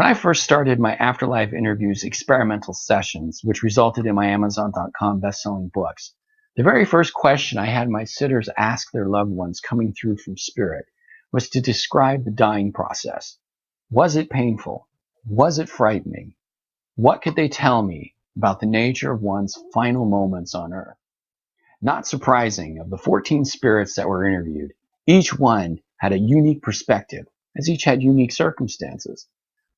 When I first started my Afterlife Interviews experimental sessions, which resulted in my Amazon.com best-selling books, the very first question I had my sitters ask their loved ones coming through from spirit was to describe the dying process. Was it painful? Was it frightening? What could they tell me about the nature of one's final moments on Earth? Not surprising, of the 14 spirits that were interviewed, each one had a unique perspective, as each had unique circumstances.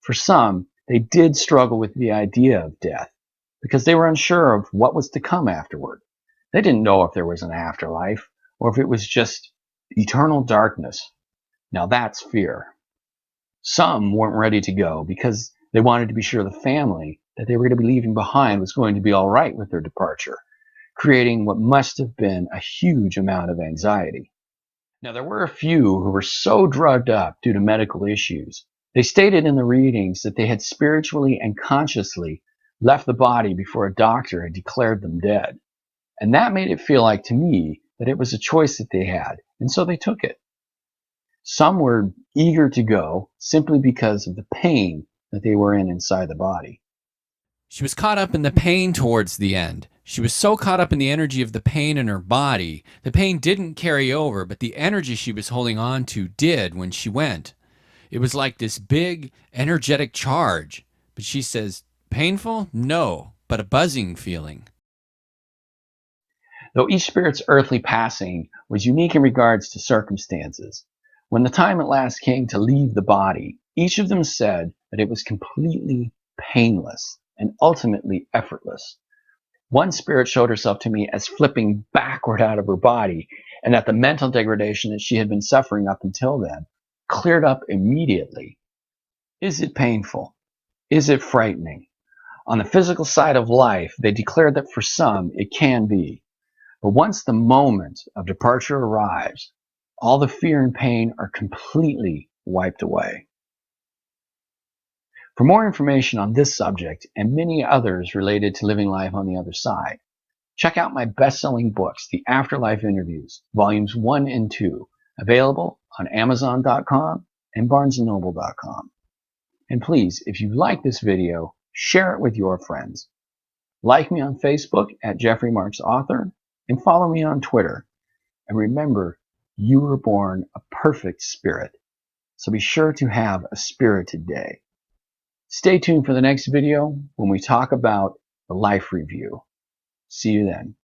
For some, they did struggle with the idea of death because they were unsure of what was to come afterward. They didn't know if there was an afterlife or if it was just eternal darkness. Now that's fear. Some weren't ready to go because they wanted to be sure the family that they were going to be leaving behind was going to be all right with their departure, creating what must have been a huge amount of anxiety. Now, there were a few who were so drugged up due to medical issues. They stated in the readings that they had spiritually and consciously left the body before a doctor had declared them dead. And that made it feel like to me that it was a choice that they had, and so they took it. Some were eager to go simply because of the pain that they were in inside the body. She was caught up in the pain towards the end. She was so caught up in the energy of the pain in her body. The pain didn't carry over, but the energy she was holding on to did when she went. It was like this big, energetic charge. But she says, painful? No, but a buzzing feeling. Though each spirit's earthly passing was unique in regards to circumstances, when the time at last came to leave the body, each of them said that it was completely painless and ultimately effortless. One spirit showed herself to me as flipping backward out of her body, and that the mental degradation that she had been suffering up until then cleared up immediately. Is it painful? Is it frightening? On the physical side of life, they declared that for some it can be. But once the moment of departure arrives, all the fear and pain are completely wiped away. For more information on this subject and many others related to living life on the other side, check out my best-selling books, The Afterlife Interviews, Volumes 1 and 2, available on Amazon.com and BarnesandNoble.com. And please, if you like this video, share it with your friends. Like me on Facebook at Jeffrey Marks Author, and follow me on Twitter. And remember, you were born a perfect spirit, so be sure to have a spirited day. Stay tuned for the next video when we talk about the life review. See you then.